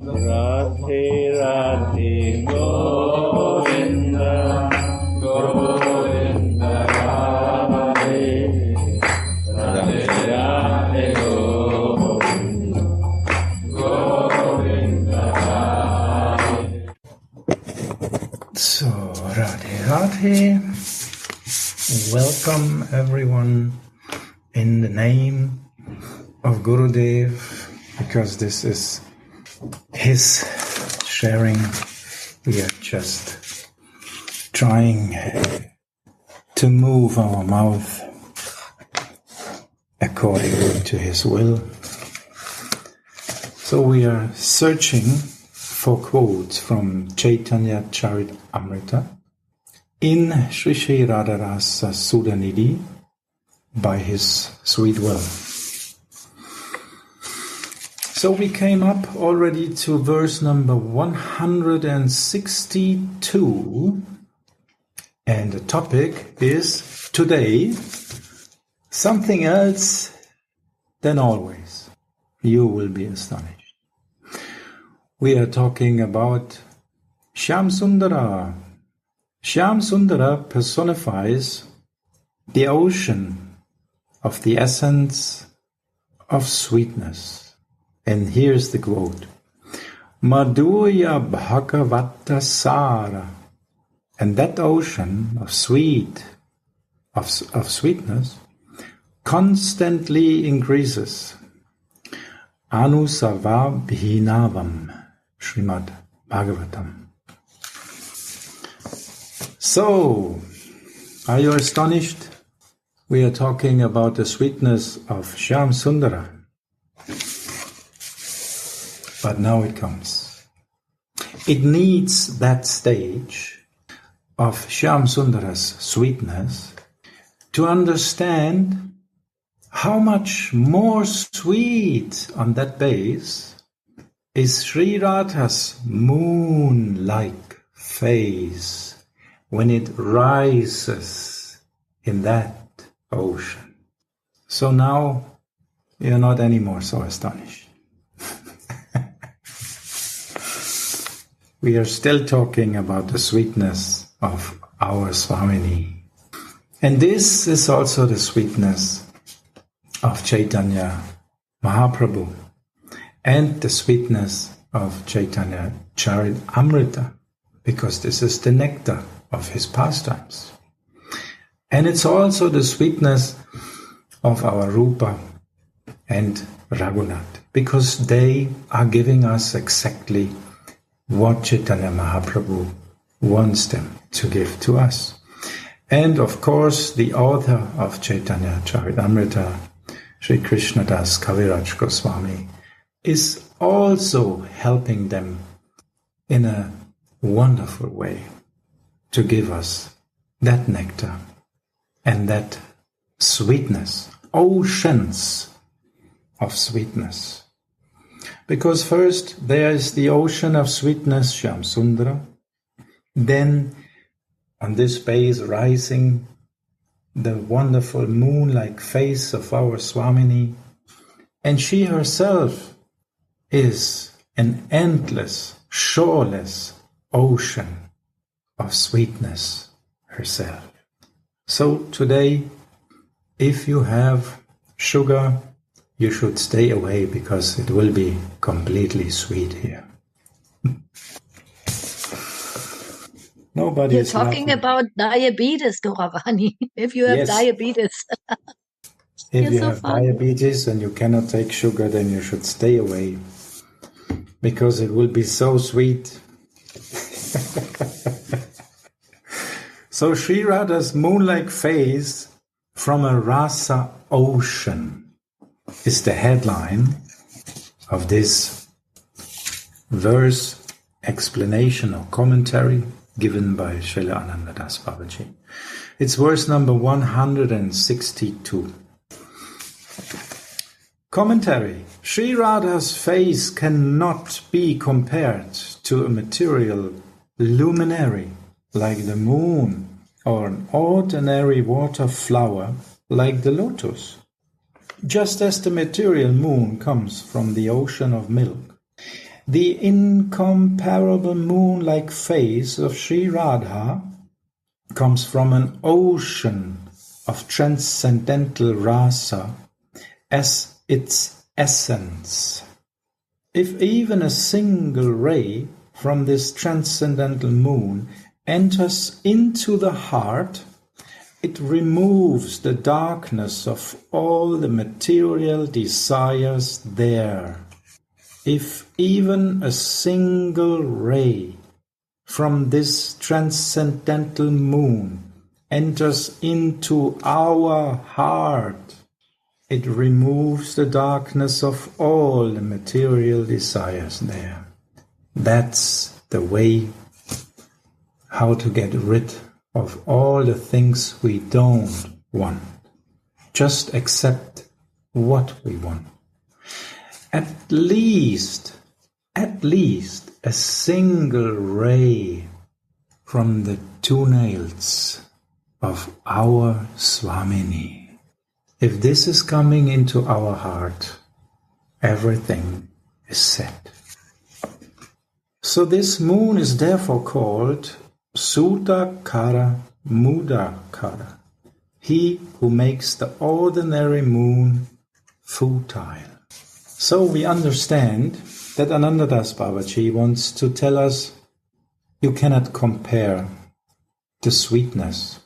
Radhe Radhe Govinda Govinda Radhe Radhe Radhe Govinda Govinda Radhe. So Radhe Radhe, welcome everyone in the name of Gurudev, because this is his sharing. We are just trying to move our mouth according to his will. So we are searching for quotes from Caitanya Caritamtira in Sri Sri Radharasa Sudhanidhi by his sweet will. So we came up already to verse number 162, and the topic is today something else than always. You will be astonished. We are talking about Syamasundara. Syamasundara personifies the ocean of the essence of sweetness. And here's the quote: Madhurya Bhagavata Sara. And that ocean of sweetness constantly increases. Anusava Bhinavam, Srimad Bhagavatam. So, are you astonished? We are talking about the sweetness of Syamasundara. But now it comes. It needs that stage of Syamasundara's sweetness to understand how much more sweet on that base is Sri Radha's moon-like face when it rises in that ocean. So now you're not anymore so astonished. We are still talking about the sweetness of our Swamini. And this is also the sweetness of Caitanya Mahaprabhu and the sweetness of Caitanya Charitamrita, because this is the nectar of his pastimes. And it's also the sweetness of our Rupa and Raghunath, because they are giving us exactly what Caitanya Mahaprabhu wants them to give to us. And of course, the author of Caitanya Charitamrita, Sri Krishnadas Kaviraj Goswami, is also helping them in a wonderful way to give us that nectar and that sweetness, oceans of sweetness. Because first there is the ocean of sweetness, Syamasundara. Then on this base rising the wonderful moon-like face of our Swamini. And she herself is an endless, shoreless ocean of sweetness herself. So today, if you have sugar, you should stay away, because it will be completely sweet here. Nobody You're is talking laughing. about diabetes, Goravani. If you have Yes. diabetes. If You're you so have funny. diabetes and you cannot take sugar, then you should stay away, because it will be so sweet. So Sri Radha's moon-like face from a rasa ocean is the headline of this verse explanation or commentary given by Srila Anandadas Babaji. It's verse number 162. Commentary. Sri Radha's face cannot be compared to a material luminary like the moon or an ordinary water flower like the lotus. Just as the material moon comes from the ocean of milk, The incomparable moon-like face of Sri Radha comes from an ocean of transcendental rasa as its essence. If even a single ray from this transcendental moon enters into the heart, it removes the darkness of all the material desires there. If even a single ray from this transcendental moon enters into our heart, it removes the darkness of all the material desires there. That's the way how to get rid of all the things we don't want. Just accept what we want. At least a single ray from the two nails of our Swamini. If this is coming into our heart, everything is set. So this moon is therefore called Sudakara Mudakara, he who makes the ordinary moon futile. So we understand that Anandadas Babaji wants to tell us you cannot compare the sweetness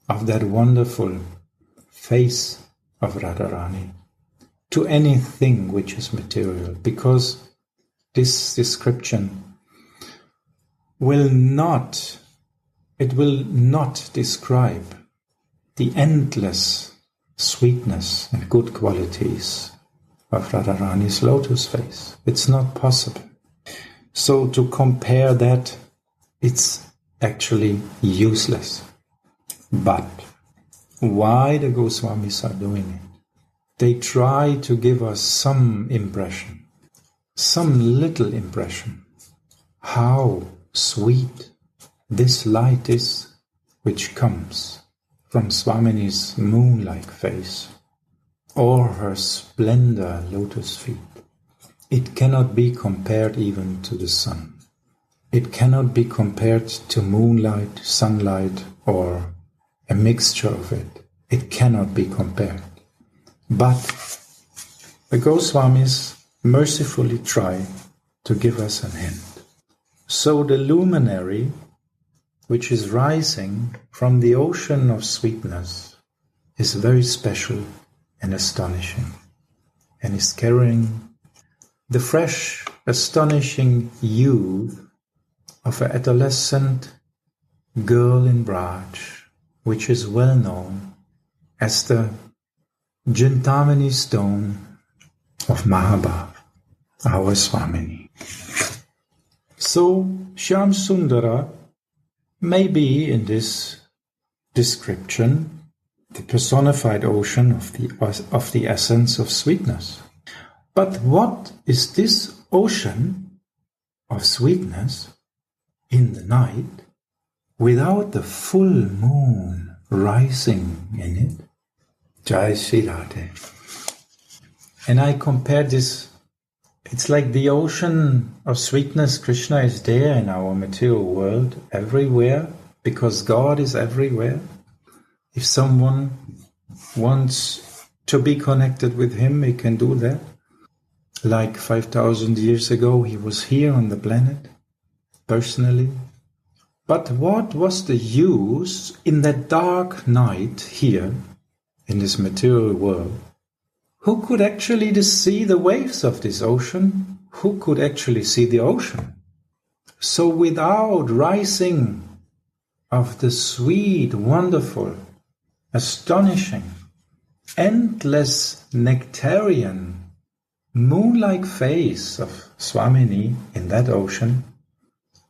of that wonderful face of Radharani to anything which is material, because this description will not describe the endless sweetness and good qualities of Radharani's lotus face. It's not possible. So to compare that, it's actually useless. But why the Goswamis are doing it? They try to give us some impression, some little impression, how sweet this light is which comes from Swamini's moon-like face or her splendor lotus feet. It cannot be compared even to the sun. It cannot be compared to moonlight, sunlight, or a mixture of it. It cannot be compared. But the Goswamis mercifully try to give us a hint. So the luminary, which is rising from the ocean of sweetness, is very special and astonishing, and is carrying the fresh, astonishing youth of an adolescent girl in Braj, which is well known as the Jintamani stone of Mahabhav, our Swamini. So Syamasundara may be in this description the personified ocean of the essence of sweetness. But what is this ocean of sweetness in the night without the full moon rising in it? Jai Shri Radhe. And I compare this, it's like the ocean of sweetness. Krishna is there in our material world, everywhere, because God is everywhere. If someone wants to be connected with him, he can do that. Like 5,000 years ago, he was here on the planet, personally. But what was the use in that dark night here, in this material world? Who could actually see the waves of this ocean? Who could actually see the ocean? So without rising of the sweet, wonderful, astonishing, endless nectarian, moon-like face of Swamini in that ocean,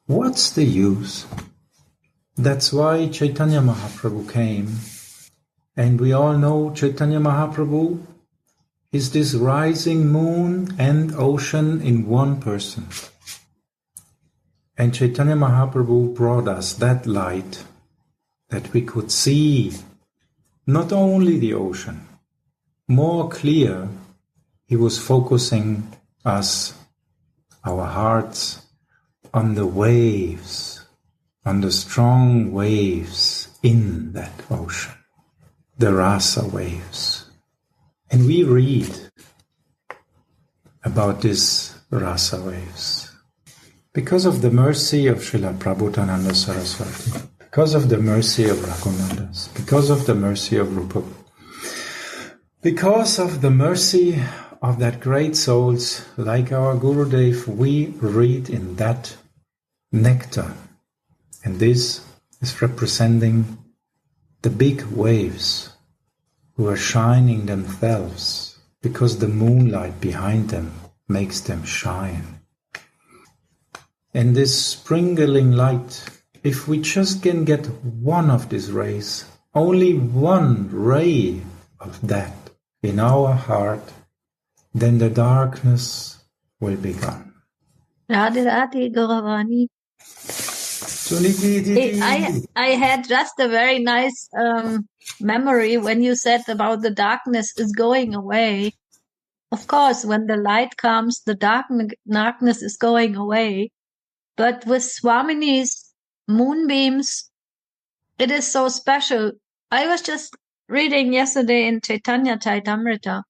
what's the use? That's why Caitanya Mahaprabhu came. And we all know Caitanya Mahaprabhu is this rising moon and ocean in one person. And Caitanya Mahaprabhu brought us that light that we could see not only the ocean, more clear, he was focusing us our hearts on the waves, on the strong waves in that ocean, the rasa waves. And we read about these rasa waves because of the mercy of Srila Prabhupada Saraswati, because of the mercy of Raghunadas, because of the mercy of Rupa, because of the mercy of that great souls like our Gurudev, we read in that nectar. And this is representing the big waves who are shining themselves because the moonlight behind them makes them shine. And this sprinkling light, if we just can get one of these rays, only one ray of that in our heart, then the darkness will be gone. Radhe Radhe Gauravani. I had just a very nice memory when you said about the darkness is going away. Of course, when the light comes, the darkness is going away. But with Swamini's moonbeams, it is so special. I was just reading yesterday in Caitanya Caritamtira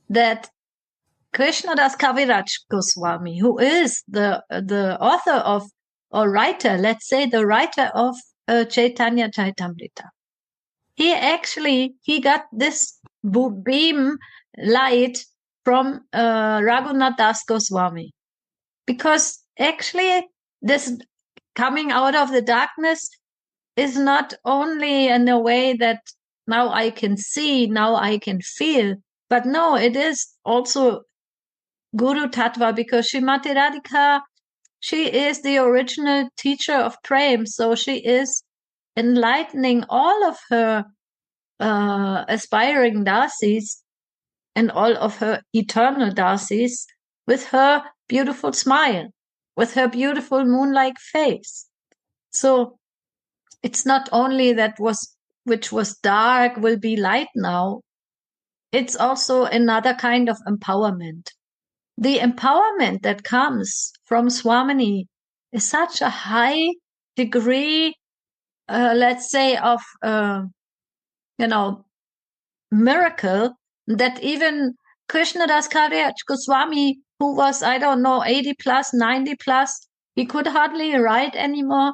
that Krishnadas Kaviraj Goswami, who is the author of, or writer, let's say the writer of Caitanya Caritamrita, he got this beam light from Raghunath Das Goswami, because actually this coming out of the darkness is not only in a way that now I can see, now I can feel, but no, it is also Guru Tattva, because Srimati Radhika, she is the original teacher of Prem, so she is enlightening all of her aspiring dasis and all of her eternal dasis with her beautiful smile, with her beautiful moon-like face. So it's not only that which was dark will be light now, it's also another kind of empowerment. The empowerment that comes from Swamini is such a high degree, let's say, of, miracle, that even Krishnadas Kaviraj Goswami, who was, 80 plus, 90 plus, he could hardly write anymore.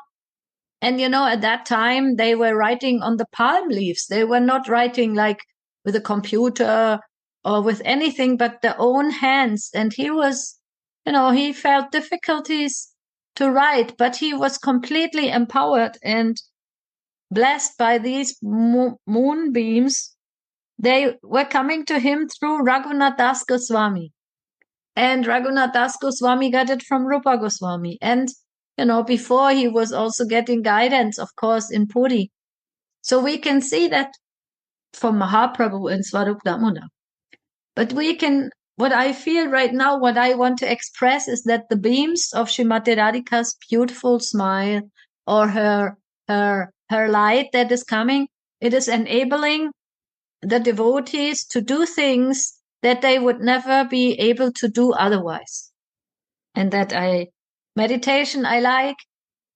And, at that time, they were writing on the palm leaves. They were not writing like with a computer or with anything but their own hands. And he was, he felt difficulties to write, but he was completely empowered and blessed by these moonbeams. They were coming to him through Raghunath Das Goswami. And Raghunath Das Goswami got it from Rupa Goswami. And, before he was also getting guidance, of course, in Puri. So we can see that from Mahaprabhu and Swarup Damodar. But what I feel right now, what I want to express is that the beams of Srimati Radhika's beautiful smile, or her light that is coming, it is enabling the devotees to do things that they would never be able to do otherwise. And that meditation I like,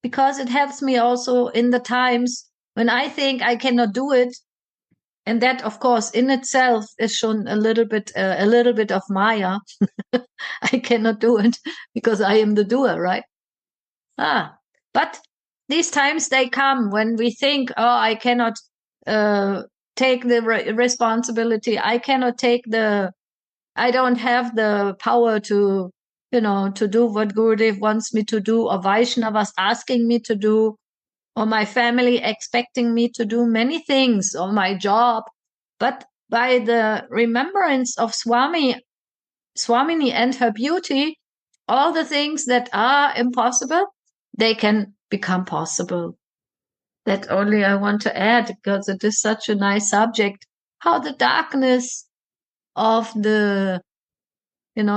because it helps me also in the times when I think I cannot do it. And that, of course, in itself is shown a little bit of Maya. I cannot do it because I am the doer, right? But these times they come when we think, I cannot take the responsibility. I don't have the power to, to do what Gurudev wants me to do, or Vaishnavas asking me to do, or my family expecting me to do many things, or my job. But by the remembrance of Swamini and her beauty, all the things that are impossible, they can become possible. That only I want to add, because it is such a nice subject, how the darkness of the,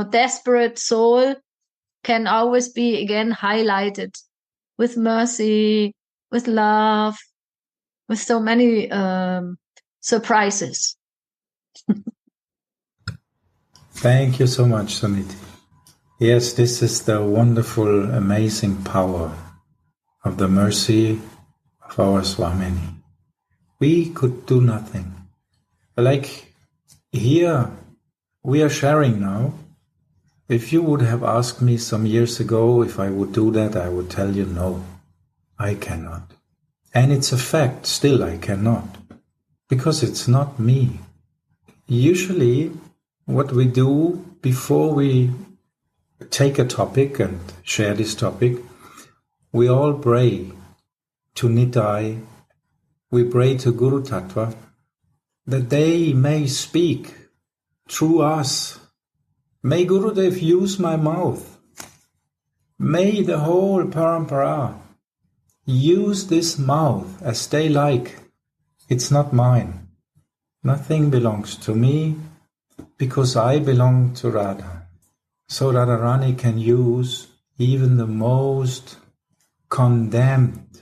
desperate soul can always be again highlighted with mercy, with love, with so many surprises. Thank you so much, Suniti. Yes, this is the wonderful, amazing power of the mercy of our Swamini. We could do nothing. Like here, we are sharing now. If you would have asked me some years ago if I would do that, I would tell you no, I cannot. And it's a fact, still I cannot. Because it's not me. Usually, what we do before we take a topic and share this topic, we all pray to Nitai, we pray to Guru Tattva, that they may speak through us. May Gurudev use my mouth. May the whole parampara use this mouth as they like. It's not mine. Nothing belongs to me because I belong to Radha. So Radharani can use even the most condemned,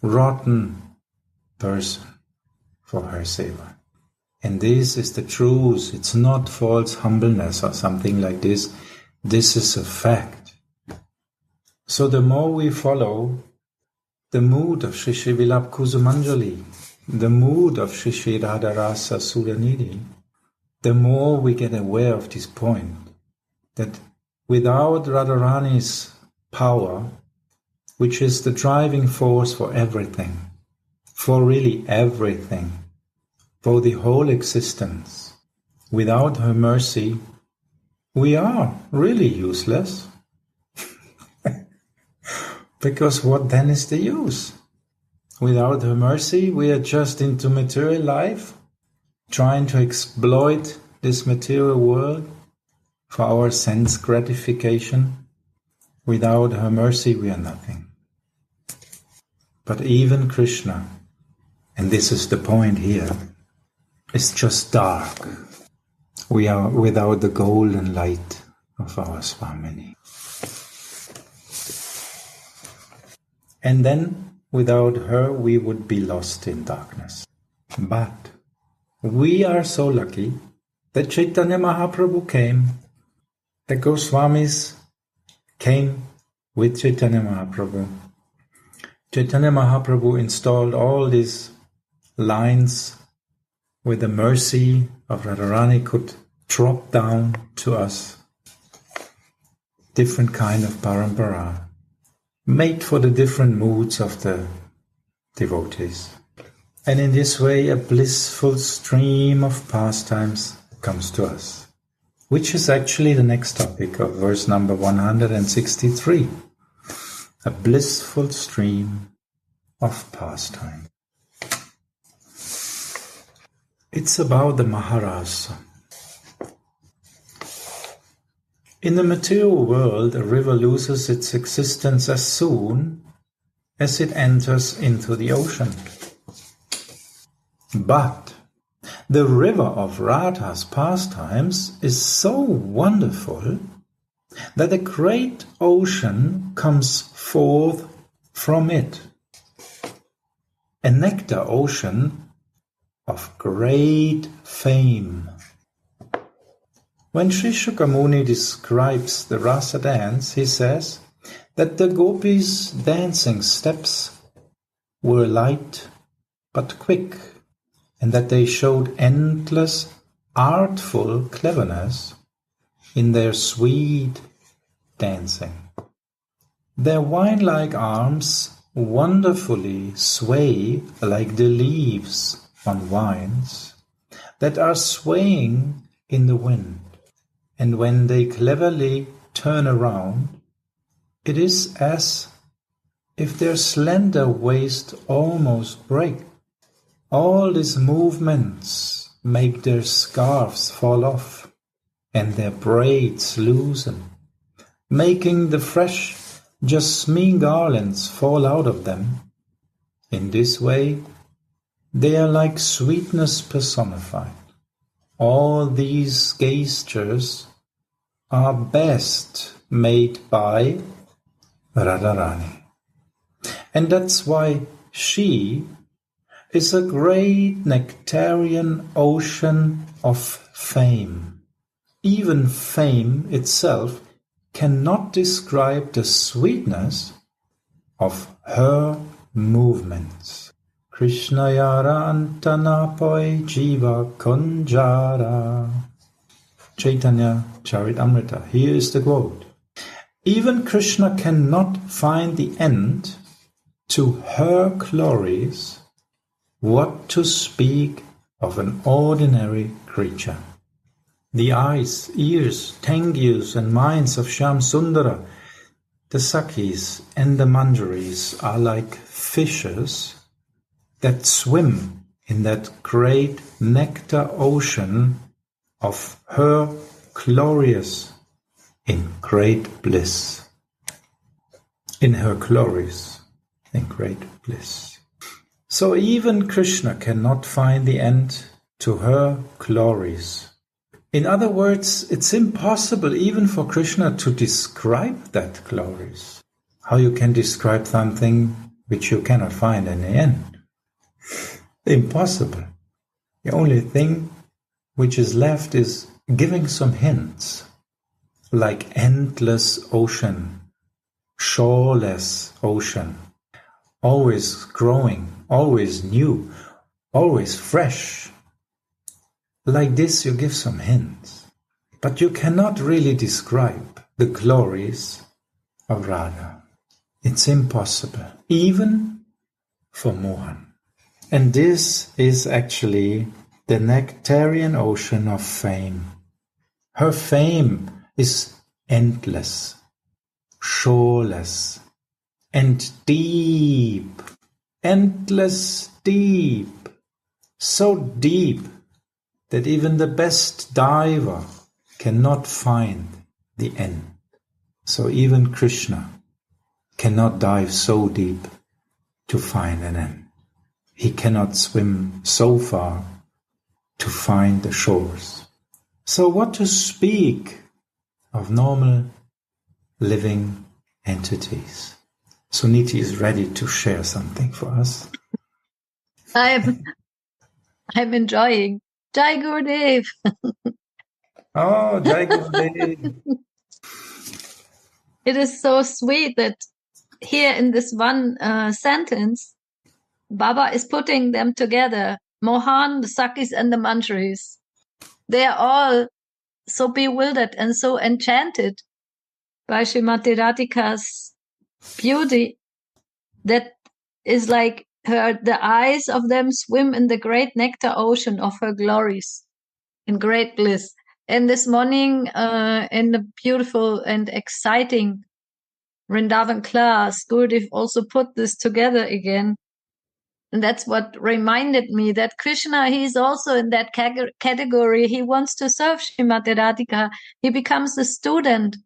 rotten person for her seva. And this is the truth. It's not false humbleness or something like this. This is a fact. So the more we follow the mood of Shri Shri Vilap Kusumanjali, the mood of Shri Shri Radharasa Sudanidhi, the more we get aware of this point, that without Radharani's power, which is the driving force for everything, for really everything, for the whole existence, without her mercy, we are really useless. Because what then is the use? Without her mercy, we are just into material life, trying to exploit this material world for our sense gratification. Without her mercy, we are nothing. But even Krishna, and this is the point here, is just dark. We are without the golden light of our Swamini. And then, without her, we would be lost in darkness. But we are so lucky that Caitanya Mahaprabhu came, the Goswamis came with Caitanya Mahaprabhu. Caitanya Mahaprabhu installed all these lines with the mercy of Radharani could drop down to us. Different kind of parampara, made for the different moods of the devotees. And in this way a blissful stream of pastimes comes to us, which is actually the next topic of verse number 163. A blissful stream of pastime. It's about the Maharasa. In the material world, a river loses its existence as soon as it enters into the ocean. But the river of Radha's pastimes is so wonderful that a great ocean comes forth from it. A nectar ocean of great fame. When Sri Shukamuni describes the rasa dance, he says that the gopis' dancing steps were light but quick, and that they showed endless artful cleverness in their sweet dancing. Their wine-like arms wonderfully sway like the leaves on vines that are swaying in the wind. And when they cleverly turn around, it is as if their slender waist almost break. All these movements make their scarves fall off and their braids loosen, making the fresh jasmine garlands fall out of them. In this way, they are like sweetness personified. All these gestures are best made by Radharani. And that's why she is a great nectarian ocean of fame. Even fame itself cannot describe the sweetness of her movements. Krishna yara antanapoi jiva konjara. Caitanya Charitamrita. Here is the quote. Even Krishna cannot find the end to her glories. What to speak of an ordinary creature? The eyes, ears, tengyus and minds of Syamasundara, the Sakhis and the Manjaris are like fishes that swim in that great nectar ocean of her glories in great bliss. In her glories in great bliss. So even Krishna cannot find the end to her glories. In other words, it's impossible even for Krishna to describe that glories. How you can describe something which you cannot find in the end? Impossible. The only thing which is left is giving some hints, like endless ocean, shoreless ocean, always growing, always new, always fresh. Like this you give some hints, but you cannot really describe the glories of Radha. It's impossible, even for Mohan. And this is actually the nectarian ocean of fame. Her fame is endless, shoreless, and deep, endless deep, so deep that even the best diver cannot find the end. So even Krishna cannot dive so deep to find an end. He cannot swim so far to find the shores. So what to speak of normal living entities? Suniti is ready to share something for us. I'm enjoying. Jai Gurudev. Oh, Jai Gurudev. It is so sweet that here in this one sentence, Baba is putting them together. Mohan, the Sakhis and the Manjaris. They are all so bewildered and so enchanted by Srimati Radhika's beauty that is like the eyes of them swim in the great nectar ocean of her glories in great bliss. And this morning in the beautiful and exciting Vrindavan class, Gurudev also put this together again. And that's what reminded me that Krishna, he's also in that category. He wants to serve Srimati Radhika. He becomes a student.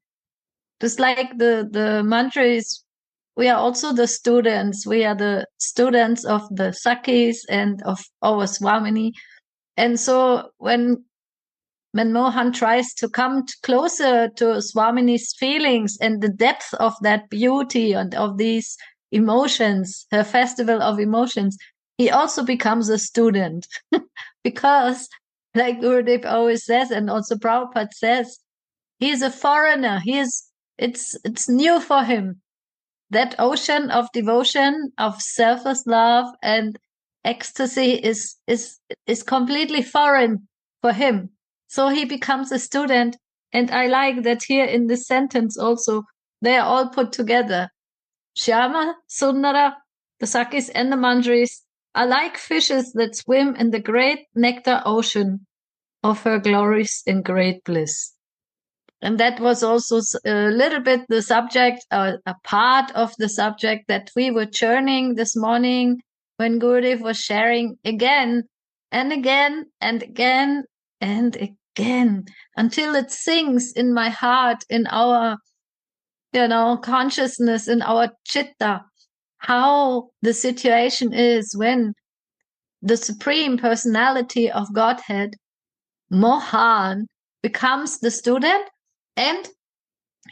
Just like the Manjaris, we are also the students. We are the students of the Sakhis and of our Swamini. And so when Mohan tries to come closer to Swamini's feelings and the depth of that beauty and of these emotions, her festival of emotions, he also becomes a student. Because, like Gurudev always says, and also Prabhupada says, he's a foreigner. It's new for him. That ocean of devotion, of selfless love and ecstasy is completely foreign for him. So he becomes a student. And I like that here in this sentence also, they are all put together. Syamasundara, the Sakhis and the Manjaris are like fishes that swim in the great nectar ocean of her glories in great bliss. And that was also a little bit the subject, a part of the subject that we were churning this morning when Gurudev was sharing again and again and again and again until it sinks in my heart, in our, consciousness, in our chitta, how the situation is when the Supreme Personality of Godhead, Mohan, becomes the student. And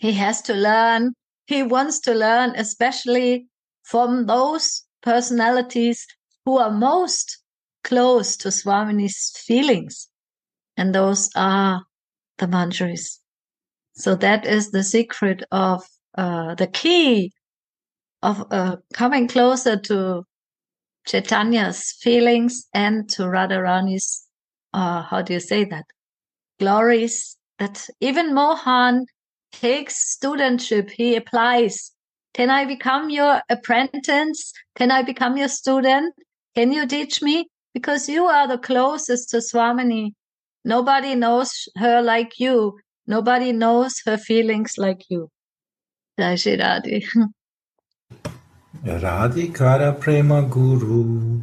he has to learn, he wants to learn, especially from those personalities who are most close to Swamini's feelings. And those are the Manjaris. So that is the secret of the key of coming closer to Chaitanya's feelings and to Radharani's, how do you say that, glories, that even Mohan takes studentship, he applies. Can I become your apprentice? Can I become your student? Can you teach me? Because you are the closest to Swamini. Nobody knows her like you. Nobody knows her feelings like you. Jai Shri Radhe. Radhikara Prema Guru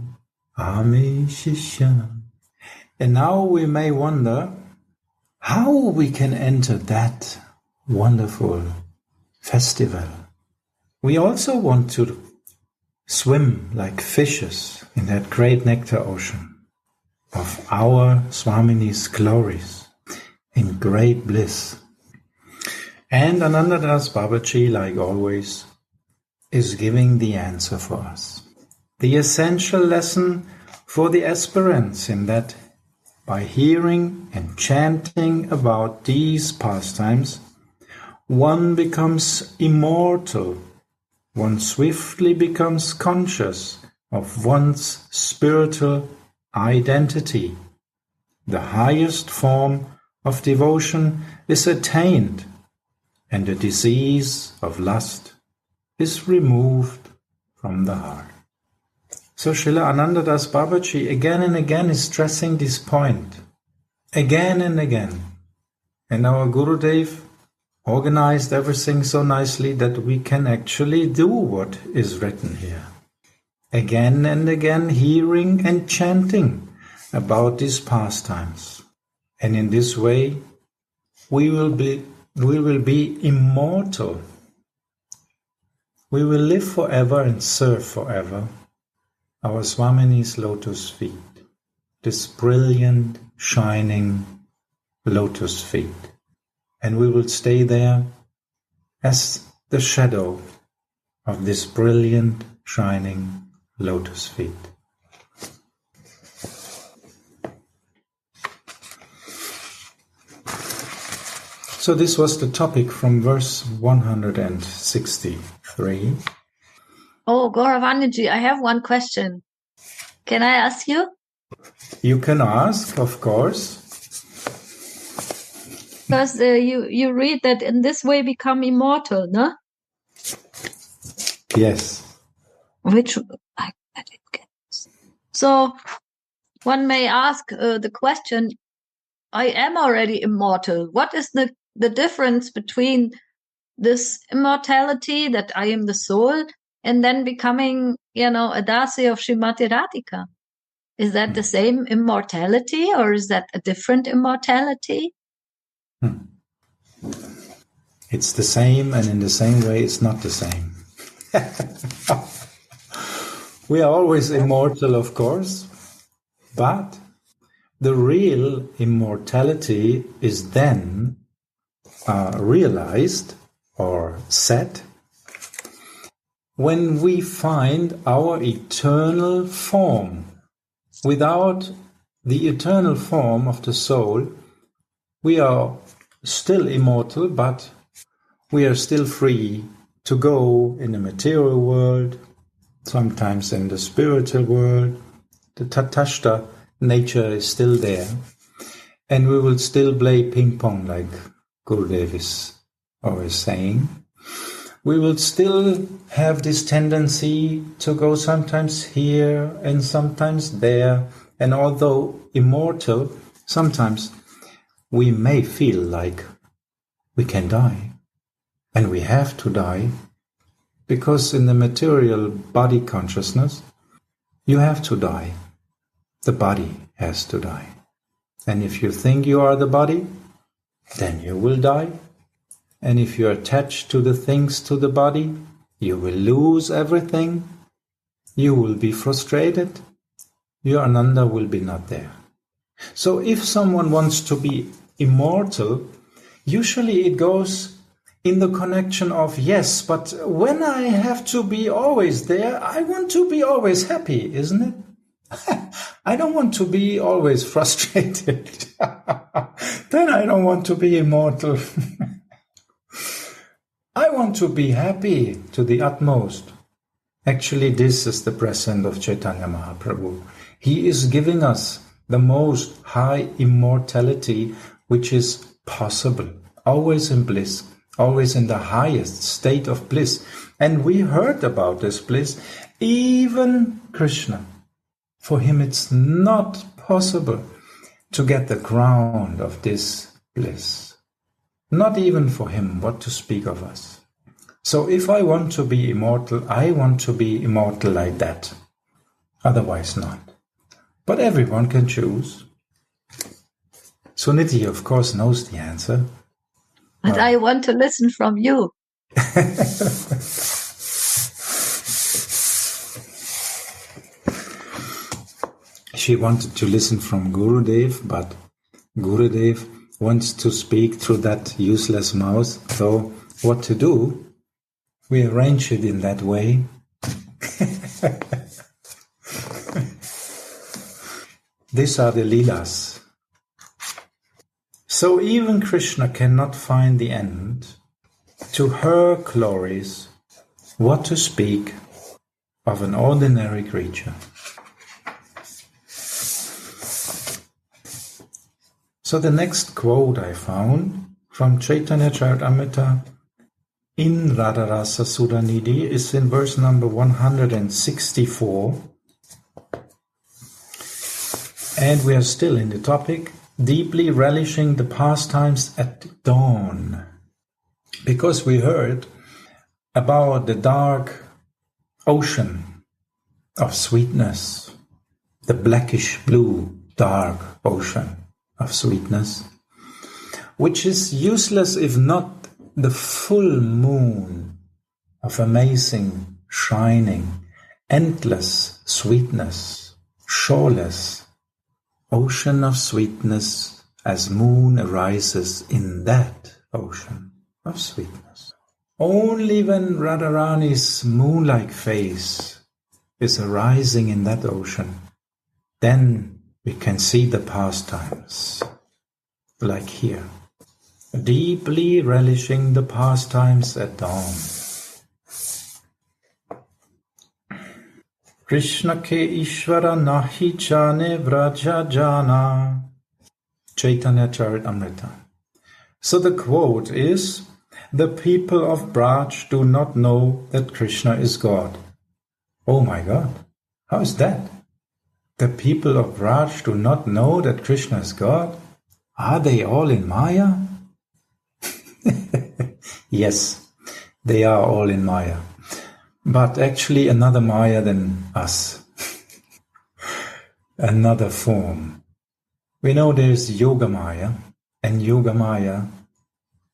Ame Shishya. And now we may wonder how we can enter that wonderful festival. We also want to swim like fishes in that great nectar ocean of our Swamini's glories in great bliss. And Anandadas Babaji, like always, is giving the answer for us. The essential lesson for the aspirants in that by hearing and chanting about these pastimes, one becomes immortal. One swiftly becomes conscious of one's spiritual identity. The highest form of devotion is attained, and the disease of lust is removed from the heart. So Srila Anandadas Babaji again and again is stressing this point, again and again. And our Gurudev organized everything so nicely that we can actually do what is written here. Again and again hearing and chanting about these pastimes. And in this way we will be immortal. We will live forever and serve forever our Swamini's lotus feet, this brilliant, shining lotus feet. And we will stay there as the shadow of this brilliant, shining lotus feet. So this was the topic from verse 163. Oh, Gauravanyaji, I have one question. Can I ask you? You can ask, of course. Because you read that in this way become immortal, no? Yes. Which I didn't get. So one may ask the question, I am already immortal. What is the difference between this immortality, that I am the soul, and then becoming, a Dasi of Srimati Radhika? Is that the same immortality, or is that a different immortality? It's the same, and in the same way it's not the same. We are always immortal, of course, but the real immortality is then realized or set when we find our eternal form. Without the eternal form of the soul, we are still immortal, but we are still free to go in the material world, sometimes in the spiritual world. The Tatashta nature is still there, and we will still play ping pong, like Gurudev is always saying. We will still have this tendency to go sometimes here and sometimes there, and although immortal, sometimes we may feel like we can die, and we have to die, because in the material body consciousness, you have to die. The body has to die. And if you think you are the body, then you will die. And if you're attached to the things to the body, you will lose everything. You will be frustrated. Your Ananda will be not there. So if someone wants to be immortal, usually it goes in the connection of, yes, but when I have to be always there, I want to be always happy, isn't it? I don't want to be always frustrated. Then I don't want to be immortal. I want to be happy to the utmost. Actually, this is the present of Chaitanya Mahaprabhu. He is giving us the most high immortality which is possible. Always in bliss, always in the highest state of bliss. And we heard about this bliss. Even Krishna, for him it's not possible to get the ground of this bliss. Not even for him, what to speak of us. So if I want to be immortal, I want to be immortal like that. Otherwise not. But everyone can choose. Suniti, of course, knows the answer. But I want to listen from you. She wanted to listen from Gurudev, but Gurudev wants to speak through that useless mouth. So what to do? We arrange it in that way. These are the Leelas. So even Krishna cannot find the end to her glories. What to speak of an ordinary creature? So the next quote I found from Caitanya Charitamrita in Radharasa Sudhanidhi is in verse number 164. And we are still in the topic, deeply relishing the pastimes at dawn. Because we heard about the dark ocean of sweetness, the blackish blue dark ocean of sweetness, which is useless if not the full moon of amazing, shining, endless sweetness, shoreless ocean of sweetness as moon arises in that ocean of sweetness. Only when Radharani's moon-like face is arising in that ocean, then we can see the pastimes, like here, deeply relishing the pastimes at dawn. Krishna ke Ishvara nahi jane vraja jana. Chaitanya Charitamrita. So the quote is, the people of Braj do not know that Krishna is God. Oh my God, how is that? The people of Braj do not know that Krishna is God? Are they all in Maya? Yes, they are all in Maya. But actually another Maya than us. Another form. We know there's Yoga Maya, and Yoga Maya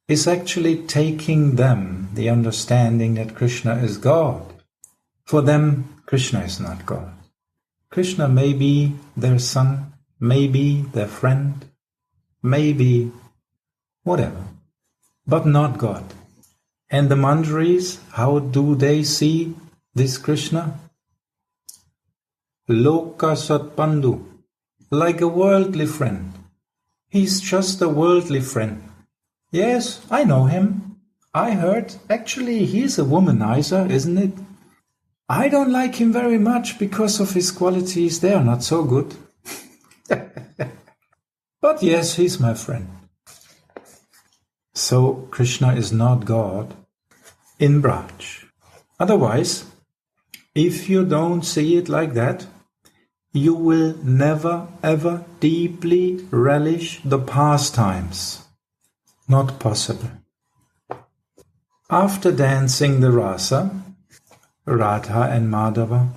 is actually taking them the understanding that Krishna is God. For them, Krishna is not God. Krishna may be their son, maybe their friend, maybe whatever, but not God. And the Manjaris, how do they see this Krishna? Loka Satpandu, like a worldly friend. He's just a worldly friend. Yes, I know him. I heard, actually, he's a womanizer, isn't it? I don't like him very much because of his qualities. They are not so good. But yes, he's my friend. So Krishna is not God in Braj. Otherwise, if you don't see it like that, you will never ever deeply relish the pastimes. Not possible. After dancing the rasa, Radha and Madhava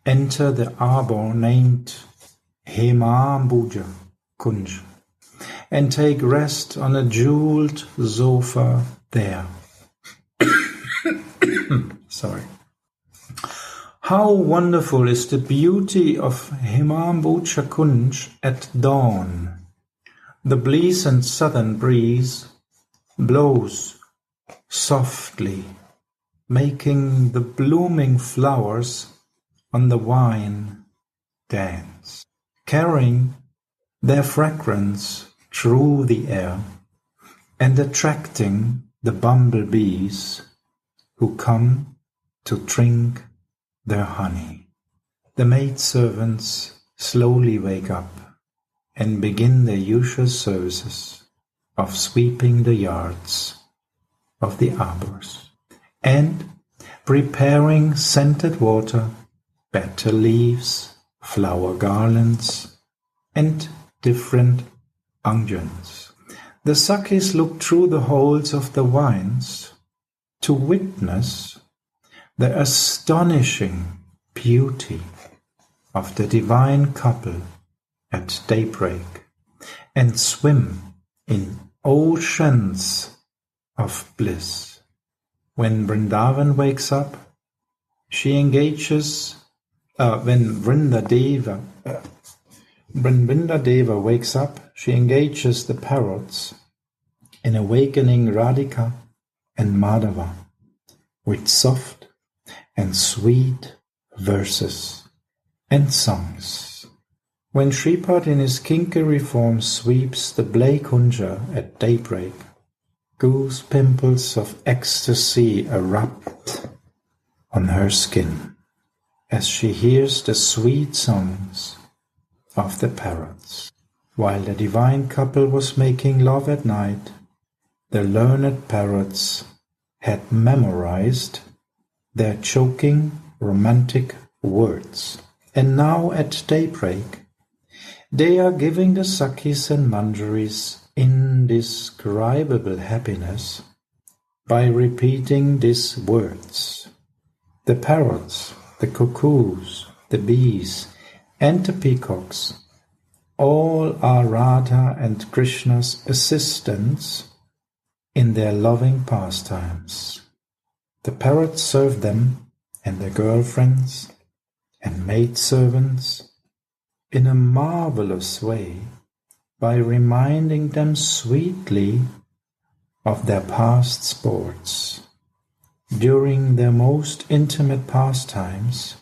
enter the arbor named Hemambuja Kunj and take rest on a jeweled sofa there. Sorry. How wonderful is the beauty of Hemambuja Kunj at dawn. The pleasant southern breeze blows softly, making the blooming flowers on the vine dance, carrying their fragrance through the air and attracting the bumblebees who come to drink their honey. The maidservants slowly wake up and begin their usual services of sweeping the yards of the arbors and preparing scented water, betel leaves, flower garlands, and different unguents. The Sakis look through the holes of the vines to witness the astonishing beauty of the divine couple at daybreak and swim in oceans of bliss. When Vrindavan wakes up, she engages, when Vrindadeva wakes up, she engages the parrots in awakening Radhika and Madhava with soft and sweet verses and songs. When Shripad in his kinkari form sweeps the Blaikunja at daybreak, goose pimples of ecstasy erupt on her skin as she hears the sweet songs of the parrots. While the divine couple was making love at night, the learned parrots had memorized their choking romantic words. And now at daybreak, they are giving the Sakis and Manjaris indescribable happiness by repeating these words. The parrots, the cuckoos, the bees, and the peacocks all are Radha and Krishna's assistants in their loving pastimes. The parrots serve them and their girlfriends and maidservants in a marvelous way by reminding them sweetly of their past sports. During their most intimate pastimes,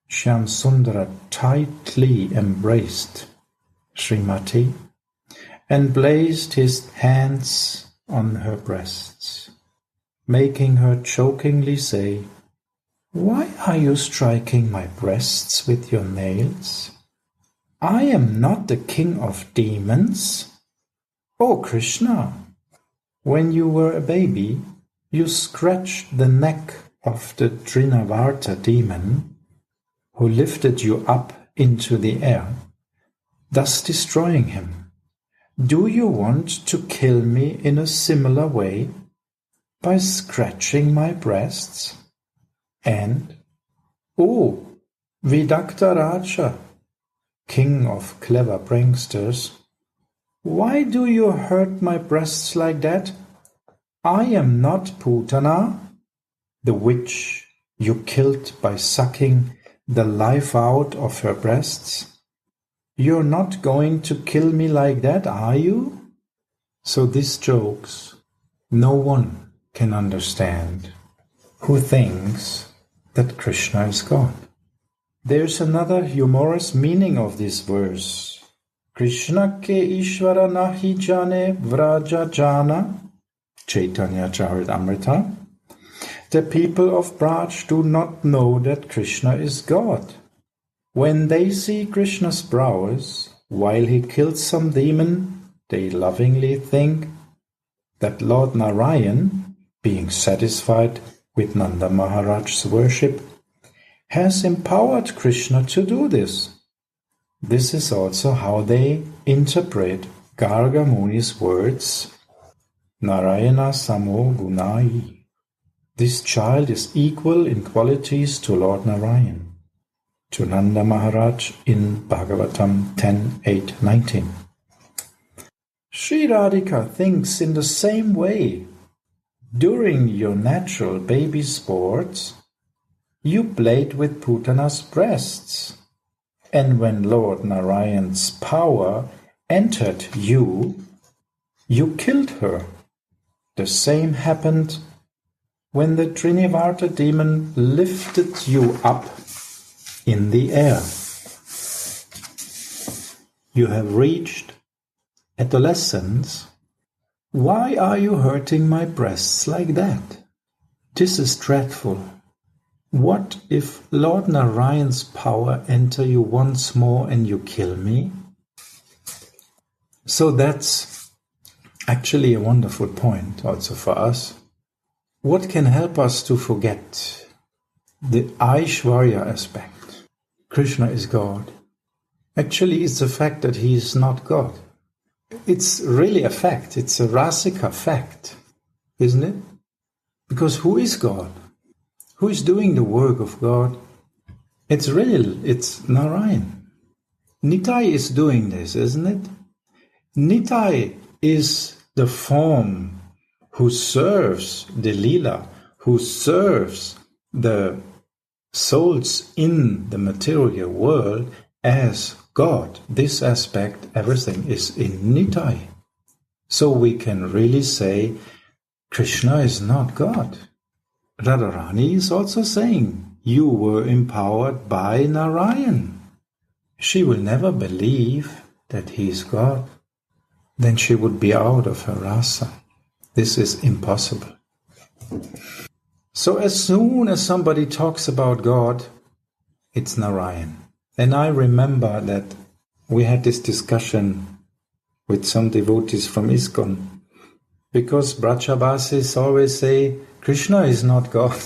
Syamasundara tightly embraced Srimati and placed his hands on her breasts, making her chokingly say, "Why are you striking my breasts with your nails? I am not the king of demons. Oh Krishna, when you were a baby, you scratched the neck of the Trinavarta demon who lifted you up into the air, thus destroying him. Do you want to kill me in a similar way by scratching my breasts? And, oh, Vidakta Raja, king of clever pranksters, why do you hurt my breasts like that? I am not Putana, the witch you killed by sucking the life out of her breasts. You're not going to kill me like that, are you?" So these jokes no one can understand who thinks that Krishna is God. There's another humorous meaning of this verse. Krishna ke Ishvara nahi jane vraja jana, Caitanya Charitamrita. The people of Braj do not know that Krishna is God. When they see Krishna's prowess while he kills some demon, they lovingly think that Lord Narayan, being satisfied with Nanda Maharaj's worship, has empowered Krishna to do this. This is also how they interpret Garga Muni's words, Narayana Samo Gunai. This child is equal in qualities to Lord Narayan, to Nanda Maharaj in Bhagavatam 10.8.19. Sri Radhika thinks in the same way. During your natural baby sports, you played with Putana's breasts, and when Lord Narayan's power entered you, you killed her. The same happened when the Trinivarta demon lifted you up in the air. You have reached adolescence Why are you hurting my breasts like that? This is dreadful. What if Lord Narayan's power enter you once more and you kill me? So that's actually a wonderful point also for us. What can help us to forget the Aishwarya aspect? Krishna is God. Actually, it's the fact that he is not God. It's really a fact. It's a rasika fact, isn't it? Because who is God? Who is doing the work of God? It's Narayan. Nitai is doing this, isn't it? Nitai is the form who serves the lila, who serves the souls in the material world as God. This aspect, everything is in Nitai. So we can really say Krishna is not God. Radharani is also saying, you were empowered by Narayan. She will never believe that he is God. Then she would be out of her rasa. This is impossible. So as soon as somebody talks about God, it's Narayan. And I remember that we had this discussion with some devotees from ISKCON, because Brajabasis always say, Krishna is not God.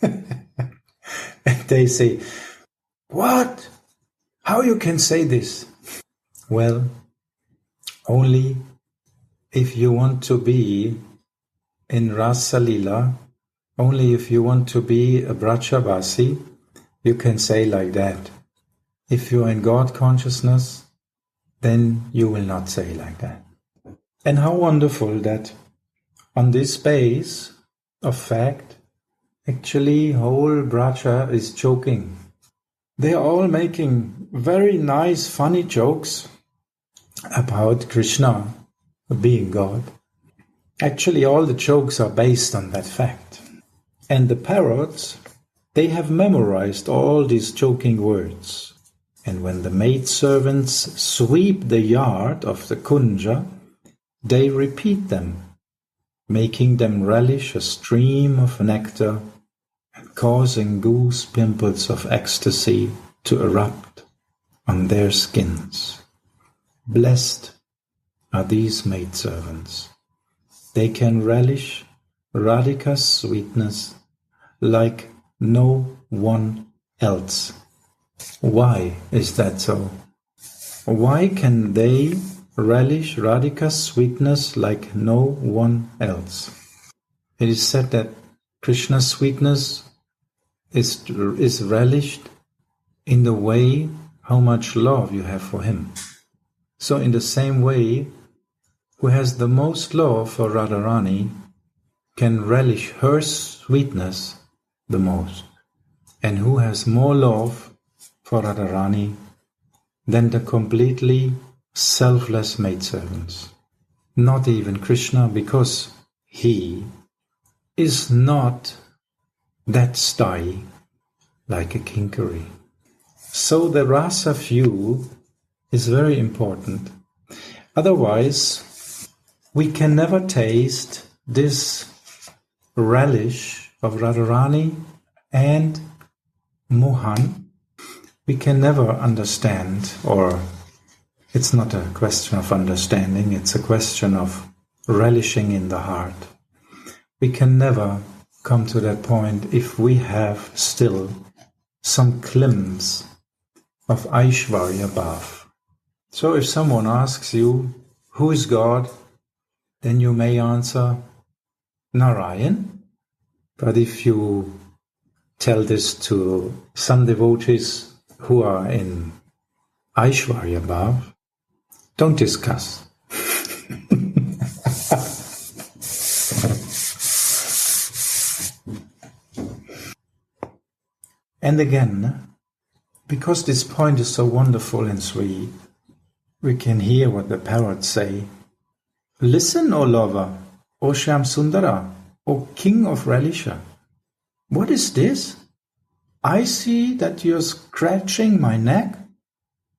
And they say, what? How you can say this? Well, only if you want to be in Rasa Lila, only if you want to be a Brajabasi, you can say like that. If you are in God consciousness, then you will not say like that. And how wonderful that on this base of fact, actually whole Braja is joking. They are all making very nice, funny jokes about Krishna being God. Actually, all the jokes are based on that fact. And the parrots, they have memorized all these joking words. And when the maidservants sweep the yard of the kunja, they repeat them, making them relish a stream of nectar and causing goose pimples of ecstasy to erupt on their skins. Blessed are these maidservants. They can relish Radhika's sweetness like no one else. Why is that so? Why can they relish Radhika's sweetness like no one else? It is said that Krishna's sweetness is relished in the way how much love you have for him. So in the same way, who has the most love for Radharani can relish her sweetness the most. And who has more love for Radharani than the completely selfless maidservants? Not even Krishna, because he is not that sty like a kinkari. So the rasa view is very important. Otherwise, we can never taste this relish of Radharani and Mohan. We can never understand, or it's not a question of understanding, it's a question of relishing in the heart. We can never come to that point if we have still some glimpse of Aishwarya Bhav. So if someone asks you, who is God? Then you may answer, Narayan. But if you tell this to some devotees who are in Aishwarya Bhav, don't discuss. And again, because this point is so wonderful and sweet, we can hear what the parrots say. Listen, O lover, O Syamasundara, O king of Relisha. What is this? I see that you're scratching my neck.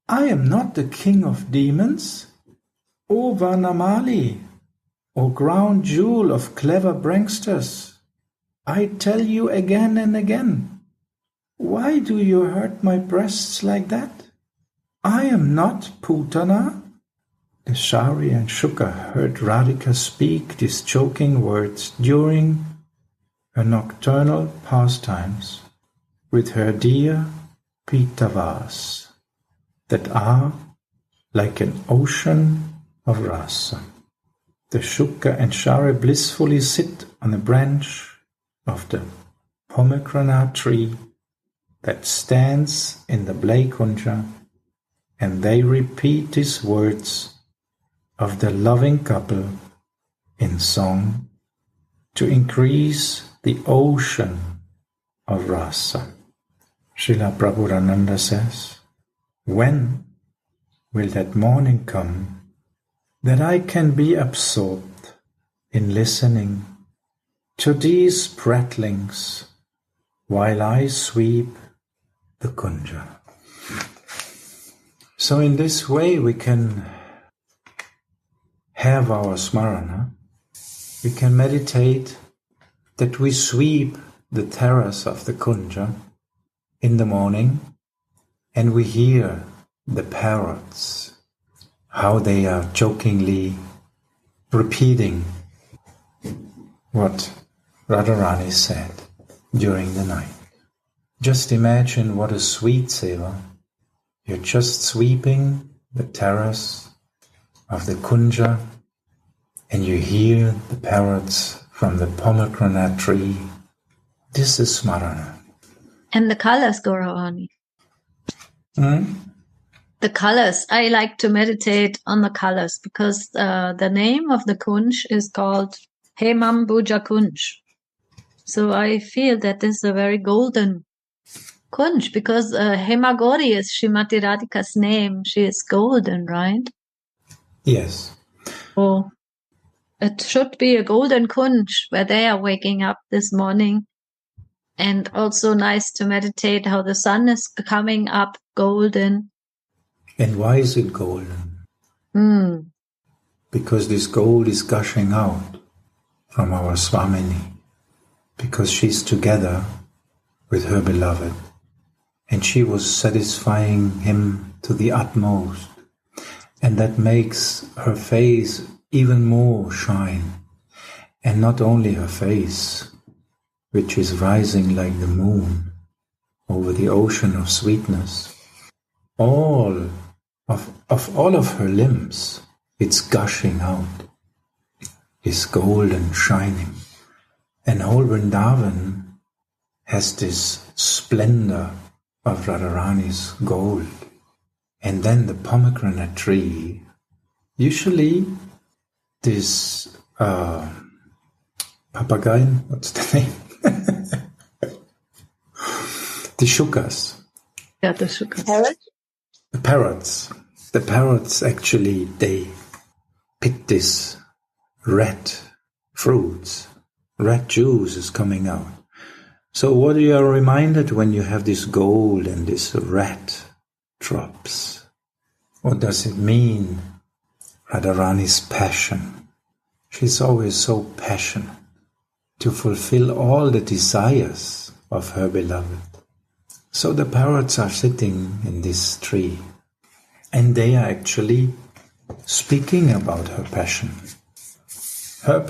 I am not the king of demons. O Vanamali, O crown jewel of clever pranksters, I tell you again and again, why do you hurt my breasts like that? I am not Putana. The Shari and Shuka heard Radhika speak these choking words during her nocturnal pastimes with her dear Pitavas that are like an ocean of rasa. The Shuka and Shari blissfully sit on a branch of the pomegranate tree that stands in the Blaikunja, and they repeat these words of the loving couple in song to increase the ocean of rasa. Srila Prabhupada says, when will that morning come that I can be absorbed in listening to these prattlings while I sweep the kunja? So in this way we can have our smarana. We can meditate that we sweep the terrace of the kunja in the morning, and we hear the parrots, how they are jokingly repeating what Radharani said during the night. Just imagine what a sweet seva. You're just sweeping the terrace of the kunja, and you hear the parrots from the pomegranate tree. This is smarana. And the colors, Gauravani. The colors. I like to meditate on the colors because the name of the kunj is called Hemambuja Kunj. So I feel that this is a very golden kunj because Hema Gauri is Srimati Radhika's name. She is golden, right? Yes. So it should be a golden kunj where they are waking up this morning. And also nice to meditate how the sun is coming up golden. And why is it golden? Because this gold is gushing out from our Swamini. Because she's together with her beloved. And she was satisfying him to the utmost. And that makes her face even more shine. And not only her face, which is rising like the moon over the ocean of sweetness. All of her limbs, it's gushing out, is golden shining. And whole Vrindavan has this splendor of Radharani's gold. And then the pomegranate tree, usually this papagayan, what's the name? The shukas. Yeah, the shukas. Parrots. The parrots actually, they pick this red fruits. Red juice is coming out. So what you are reminded when you have this gold and this red drops? What does it mean? Radharani's passion. She's always so passionate to fulfill all the desires of her beloved. So the parrots are sitting in this tree, and they are actually speaking about her passion. Her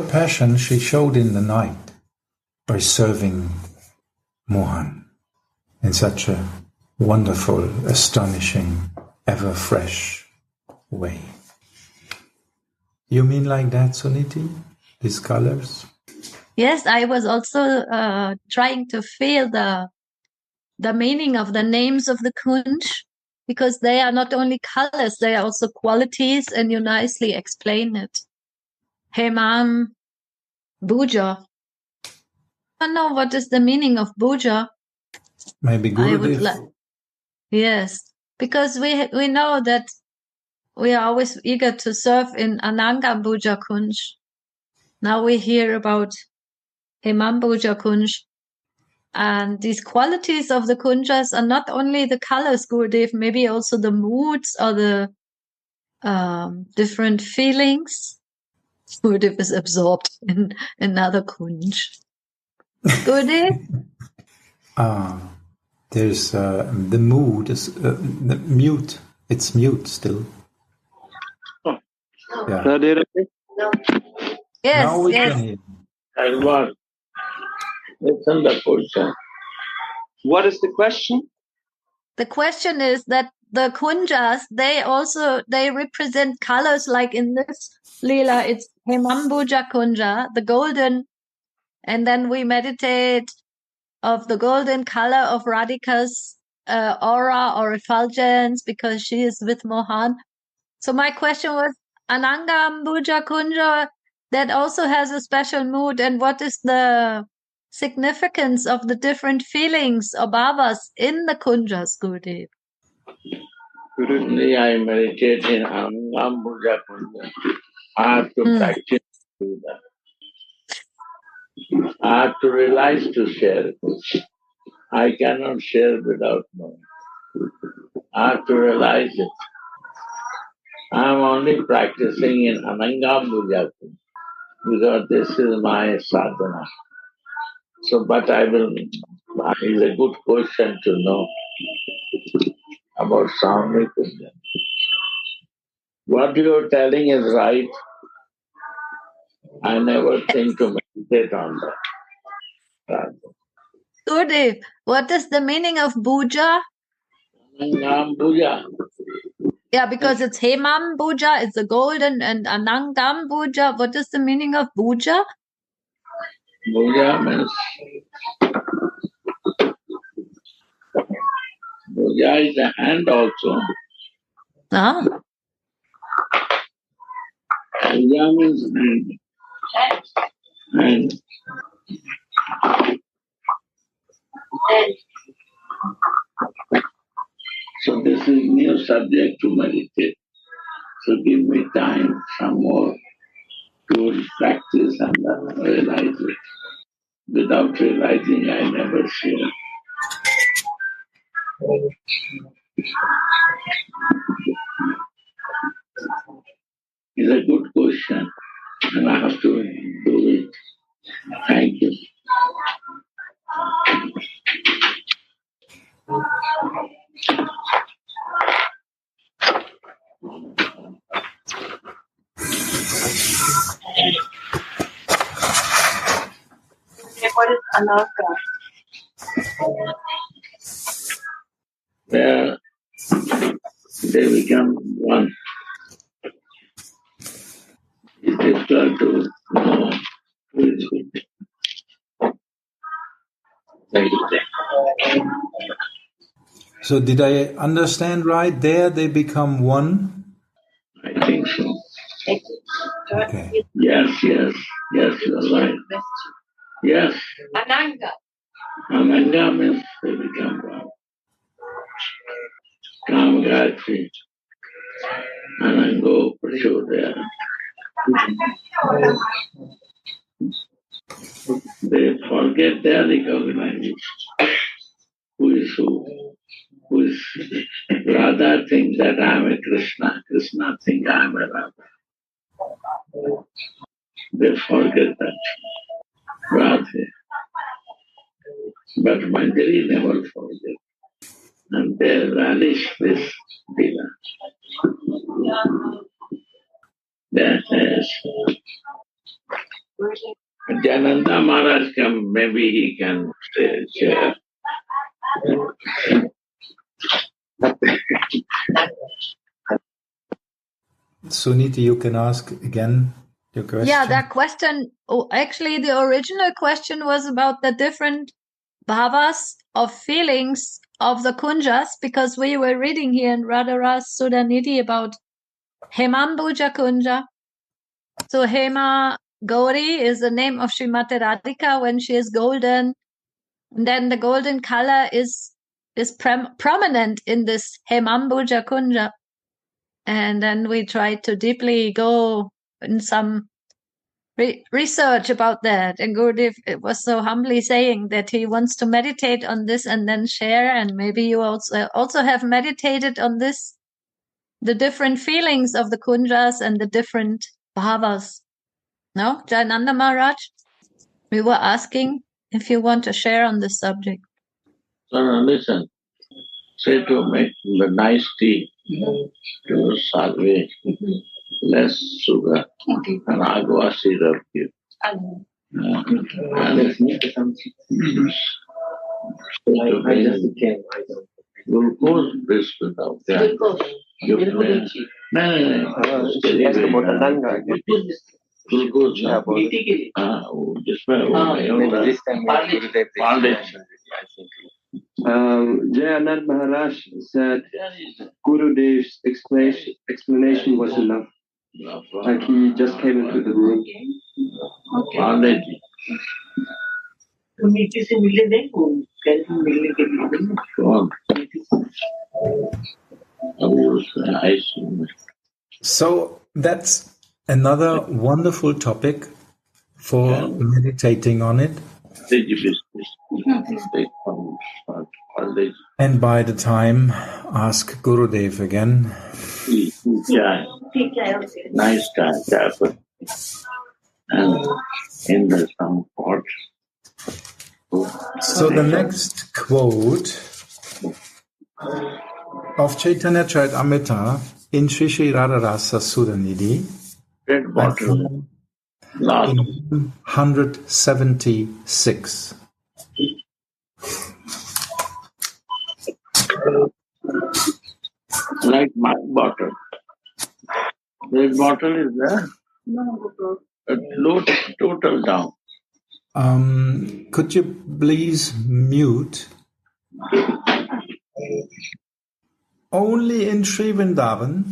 passion she showed in the night by serving Mohan in such a wonderful, astonishing, ever-fresh way. You mean like that, Suniti? These colors? Yes, I was also trying to feel the meaning of the names of the kunj, because they are not only colors, they are also qualities, and you nicely explain it. Hemam, Buja. I don't know what is the meaning of Buja. Maybe Gurudev. Yes, because we know that we are always eager to serve in Ananga Buja Kunj. Now we hear about Hemam Buja Kunj. And these qualities of the kunjas are not only the colors, Gurudev, maybe also the moods or the different feelings. Gurudev is absorbed in another kunj. Gurudev? There's the mood is the mute. It's mute still. Oh. Yeah. Radhe, Yes, Now we yes. can hear. and what? Listen the question. What is the question? The question is that the kunjas, they represent colors, like in this lila, it's Hemambuja kunja, the golden, and then we meditate of the golden color of Radhika's aura or effulgence because she is with Mohan. So my question was, Ananga Ambuja kunja, that also has a special mood, and what is the significance of the different feelings or bhavas in the kunjas, Gurudev? Currently, I meditate in Angambuja Kunja. I have to practice to do that. I have to realize to share. I cannot share without knowing. I have to realize it. I am only practicing in Anangambuja Kunja because this is my sadhana. So, but I will, it's a good question to know about Swami Kunja. What you are telling is right. I never think to meditate on that. Gurudev, what is the meaning of Buja? Anangambuja. Yeah, because it's Hemam Buja, it's the golden, and Anangam Buja. What is the meaning of Buja? Buja means Buja is a hand also. Ah, Buja means hand. So this is new subject to meditate. So give me time, some more to practice and then realize it. Without realizing, I never share. It's a good question, and I have to do it. Thank you. what is Ananga? Where they become one. It's difficult to know who is good. Thank you. So did I understand right? There they become one. I think so. Okay. Yes, you're right. Yes. Ananga. Ananga means they become one. Kam Gayatri. Anango Prachodaya. They forget their recognition. Who is who? Who is Radha thinks that I am a Krishna. Krishna thinks I am a Radha. They forget that. Radha. But Manjari never forget. And they relish this Lila. Jananda Maharaj can, maybe he can share. Suniti, you can ask again your question. Yeah, that question, actually the original question was about the different bhavas of feelings of the kunjas, because we were reading here in Radharas Sudhanidhi about Hemambuja kunja. So Hema Gauri is the name of Srimati Radhika when she is golden. And then the golden color is prominent in this Hemambuja kunja. And then we tried to deeply go in some research about that. And Gurudev was so humbly saying that he wants to meditate on this and then share. And maybe you also have meditated on this, the different feelings of the kunjas and the different bhavas. No, Jayananda Maharaj? We were asking if you want to share on this subject. So now listen. Say to make the nice tea to salve, less sugar, and agua syrup give. Glucose is without that. Glucose. Jayanand Maharaj said Gurudev's explanation was enough. Like he just came into the room. So that's another wonderful topic for meditating on it. And by the time, ask Gurudev again. Nice guy, and in the some pot. So the next quote of Caitanya Charitamrita in Sri Sri Radharasa Sudhanidhi, Red bottle. in 176. Like my bottle. Red bottle is there. Low total down. Could you please mute? Only in Sri Vrindavan,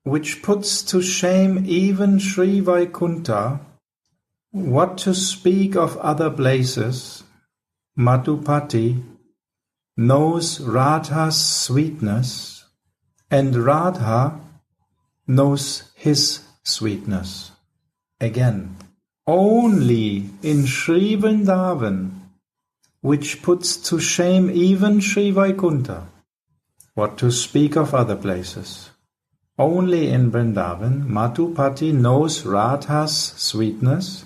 which puts to shame even Sri Vaikunta, what to speak of other places, Madhupati knows Radha's sweetness, and Radha knows his sweetness. Again, only in Sri Vrindavan, which puts to shame even Sri Vaikunta, what to speak of other places. Only in Vrindavan, Madhupati knows Radha's sweetness,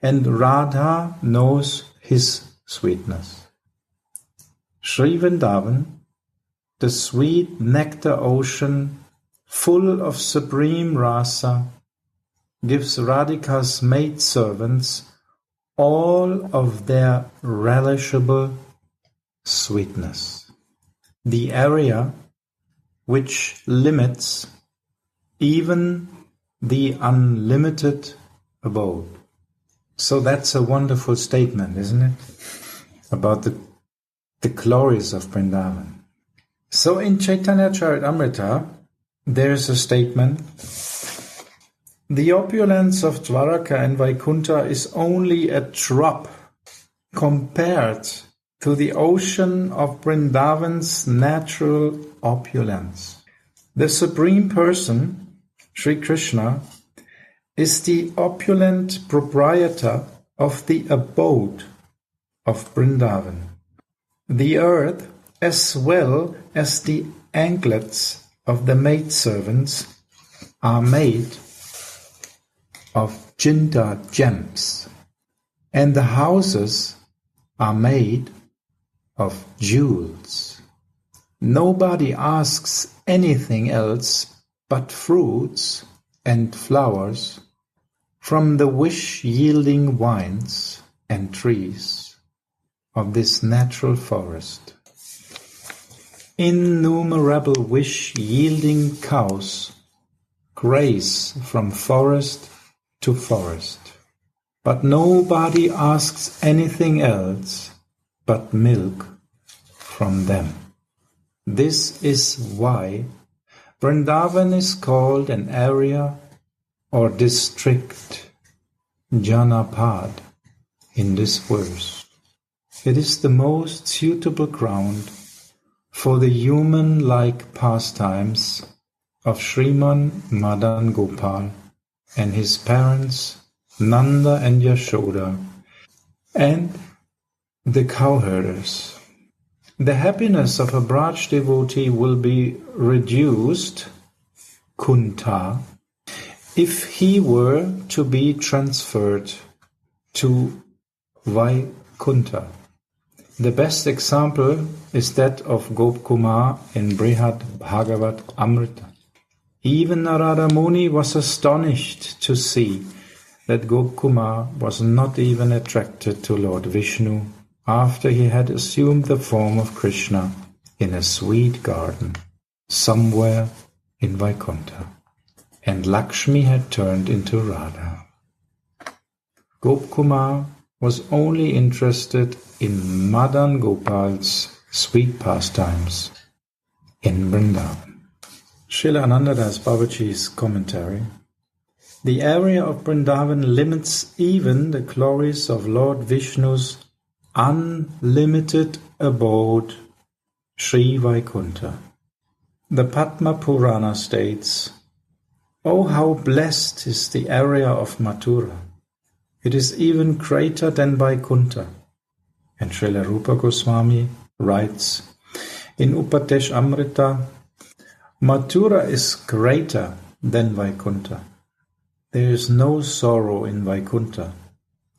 and Radha knows his sweetness. Sri Vrindavan, the sweet nectar ocean full of supreme rasa, gives Radhika's maidservants all of their relishable sweetness. The area which limits even the unlimited abode. So that's a wonderful statement, isn't it? About the glories of Vrindavan. So in Caitanya Charitamrita, there's a statement, the opulence of Dwaraka and Vaikunta is only a drop compared to the ocean of Vrindavan's natural opulence. The Supreme Person, Sri Krishna, is the opulent proprietor of the abode of Vrindavan. The earth, as well as the anklets of the maidservants, are made of Jinda gems, and the houses are made of jewels. Nobody asks anything else but fruits and flowers from the wish-yielding vines and trees of this natural forest. Innumerable wish-yielding cows graze from forest to forest, but nobody asks anything else but milk from them. This is why Vrindavan is called an area or district, Janapad, in this verse. It is the most suitable ground for the human-like pastimes of Shriman Madan Gopal and his parents Nanda and Yashoda and the cowherders. The happiness of a Braj devotee will be reduced, kunta, if he were to be transferred to Vaikuntha. The best example is that of Gopkumar in Brihad Bhagavat Amrita. Even Narada Muni was astonished to see that Gopkumar was not even attracted to Lord Vishnu after he had assumed the form of Krishna in a sweet garden somewhere in Vaikuntha, and Lakshmi had turned into Radha. Gopkumar was only interested in Madan Gopal's sweet pastimes in Vrindavan. Srila Anandadas Babaji's commentary. The area of Vrindavan limits even the glories of Lord Vishnu's unlimited abode, Sri Vaikuntha. The Padma Purana states, "Oh, how blessed is the area of Mathura! It is even greater than Vaikuntha." And Srila Rupa Goswami writes in Upadesh Amrita, "Mathura is greater than Vaikuntha. There is no sorrow in Vaikuntha.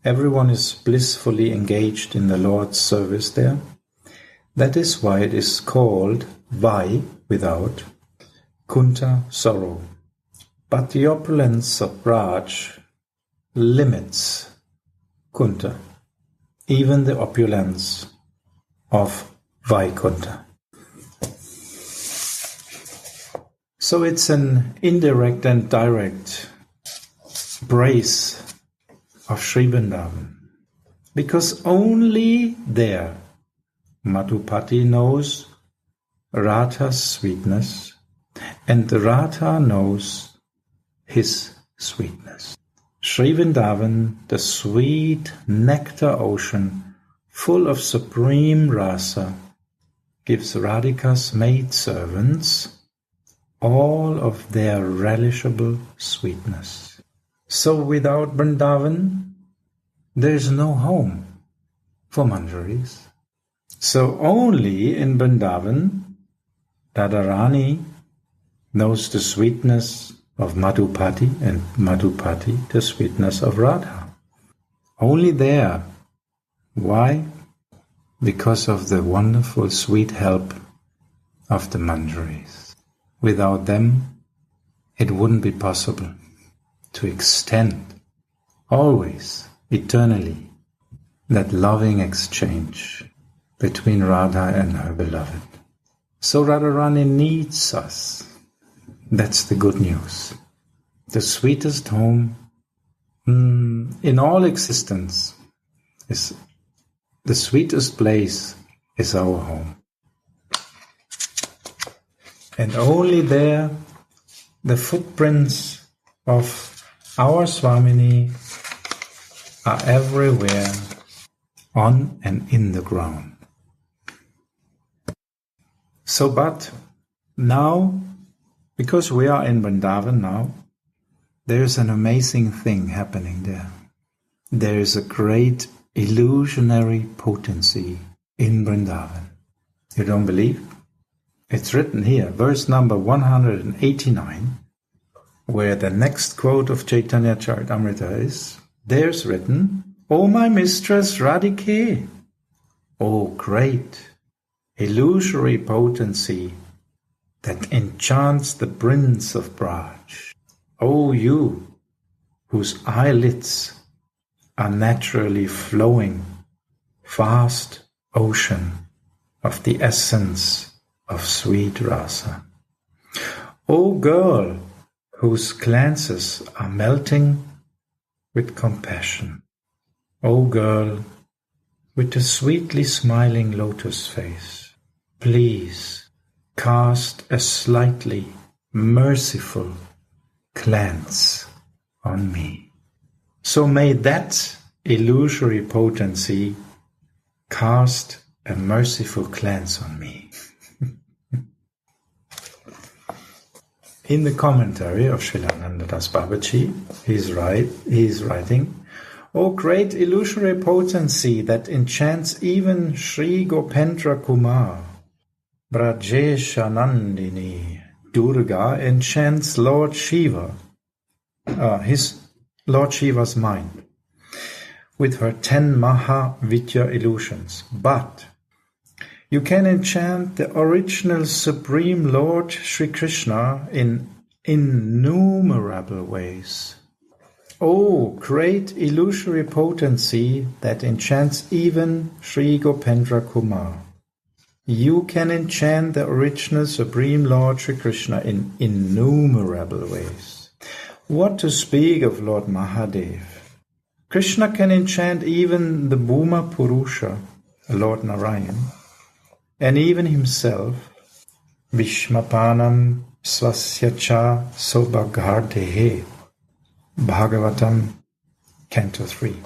Everyone is blissfully engaged in the Lord's service there. That is why it is called Vai, without, Kunta, sorrow. But the opulence of Raj limits Kunta, even the opulence of Vaikuntha." So it's an indirect and direct praise of Sri Vrindavan, because only there Madhupati knows Radha's sweetness, and Radha knows his sweetness. Sri Vrindavan, the sweet nectar ocean full of supreme rasa, gives Radhika's maidservants all of their relishable sweetness. So without Vrindavan, there is no home for Manjaris. So only in Vrindavan, Radharani knows the sweetness of Madhupati, and Madhupati the sweetness of Radha. Only there. Why? Because of the wonderful sweet help of the Manjaris. Without them, it wouldn't be possible to extend always, eternally, that loving exchange between Radha and her beloved. So Radharani needs us. That's the good news. The sweetest home in all existence is the sweetest place is our home. And only there the footprints of our Swamini are everywhere on and in the ground. So, but now, because we are in Vrindavan now, there is an amazing thing happening there. There is a great illusionary potency in Vrindavan. You don't believe? It's written here, verse number 189, where the next quote of Caitanya Charitamrita is, there's written, "O my mistress Radhike, O great illusory potency that enchants the prince of Braj, O you whose eyelids are naturally flowing, vast ocean of the essence of sweet rasa. O girl whose glances are melting with compassion. O girl with the sweetly smiling lotus face, please cast a slightly merciful glance on me." So may that illusory potency cast a merciful glance on me. In the commentary of Srila Anandadas Babaji, he is writing, "O great illusory potency that enchants even Sri Gopendra Kumar, Brajesha Nandini, Durga enchants Lord Shiva, his Lord Shiva's mind with her 10 Maha Vidya illusions. But you can enchant the original Supreme Lord Sri Krishna in innumerable ways. Oh, great illusory potency that enchants even Sri Gopendra Kumar. You can enchant the original Supreme Lord Sri Krishna in innumerable ways. What to speak of Lord Mahadev? Krishna can enchant even the Bhuma Purusha, Lord Narayan, and even himself, Vishmapanam Swasyacha Sobhaghardehe, Bhagavatam, Canto 3.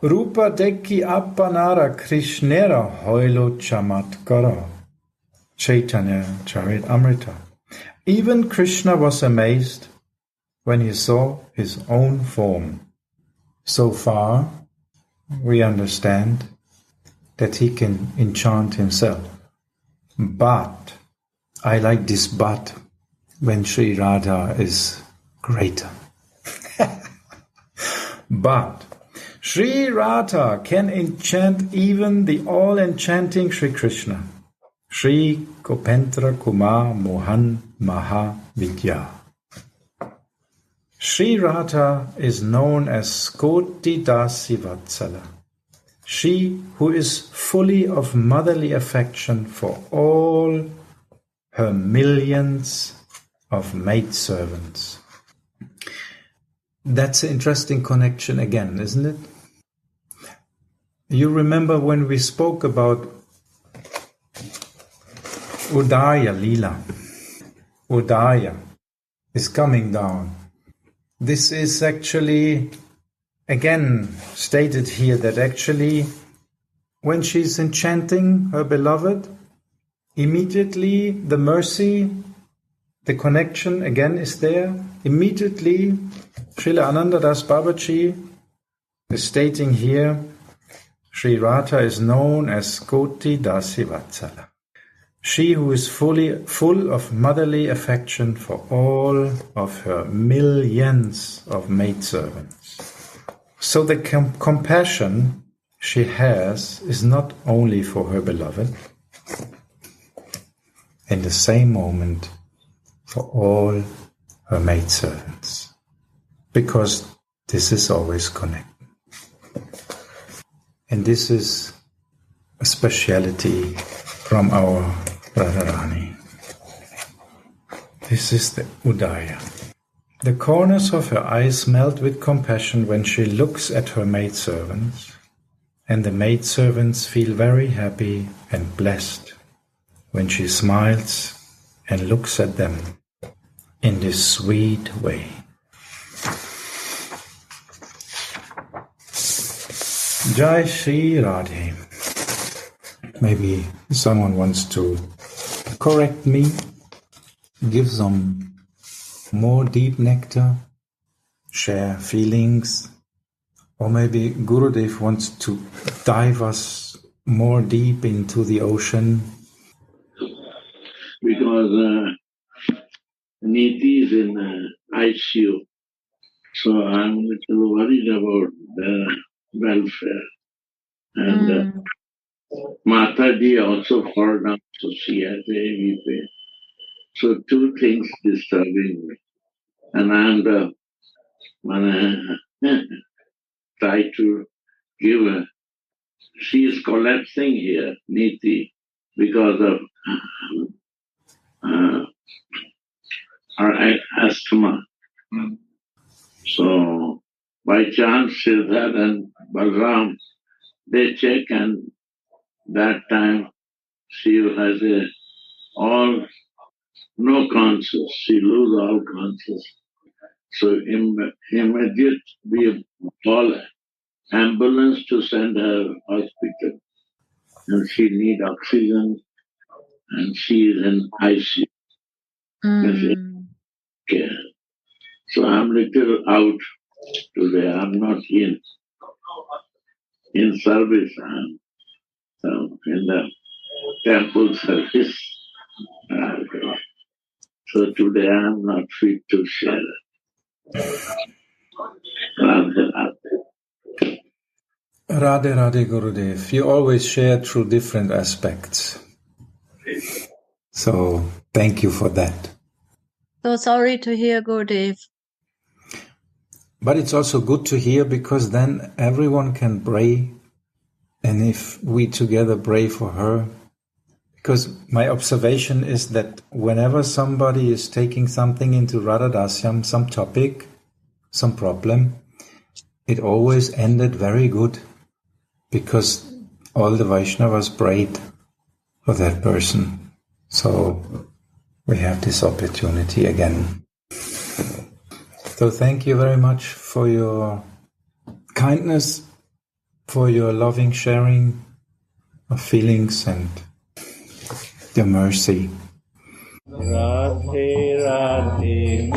Rupa Dekki Appanara Krishnera Hoilo Chamatkara, Caitanya Charitamrita. Even Krishna was amazed when he saw his own form. So far, we understand that he can enchant himself. But, I like this but, when Sri Radha is greater. But, Sri Radha can enchant even the all-enchanting Sri Krishna. Sri Gopendra Kumar Mohan Maha Vidya. Sri Radha is known as Koti Dasi Vatsala, she who is fully of motherly affection for all her millions of maidservants. That's an interesting connection again, isn't it? You remember when we spoke about Udaya Lila. Udaya is coming down. This is actually, again, stated here that actually when she's enchanting her beloved, immediately the mercy, the connection again is there. Immediately, Srila Anandadas Babaji is stating here, Sri Radha is known as Koti Dasi Vatsala, she who is full of motherly affection for all of her millions of maidservants. So the compassion she has is not only for her beloved, in the same moment for all her maidservants, because this is always connected. And this is a speciality from our Radharani. This is the Udaya. The corners of her eyes melt with compassion when she looks at her maidservants, and the maidservants feel very happy and blessed when she smiles and looks at them in this sweet way. Jai Shri Radhe. Maybe someone wants to correct me, give some more deep nectar, share feelings, or maybe Gurudev wants to dive us more deep into the ocean. Because Niti is in ICU, so I'm a little worried about the welfare. And Mataji also fall down, so she has heavy pain. So two things disturbing me. And I'm try to give her. She is collapsing here, Niti, because of her asthma. So by chance Siddharth and Balram, they check, and that time she has no conscience. She lose all conscience. So immediate we call ambulance to send her hospital. And she need oxygen, and she is in ICU. Okay. So I'm little out today. I'm not in service. I'm in the temple service. So today I'm not fit to share. Radhe Radhe Gurudev. You always share through different aspects. So thank you for that. So sorry to hear, Gurudev. But it's also good to hear, because then everyone can pray. And if we together pray for her, because my observation is that whenever somebody is taking something into Radha Dasyam, some topic, some problem, it always ended very good, because all the Vaishnavas prayed for that person. So we have this opportunity again. So thank you very much for your kindness, for your loving sharing of feelings and your mercy. Radhe Radhe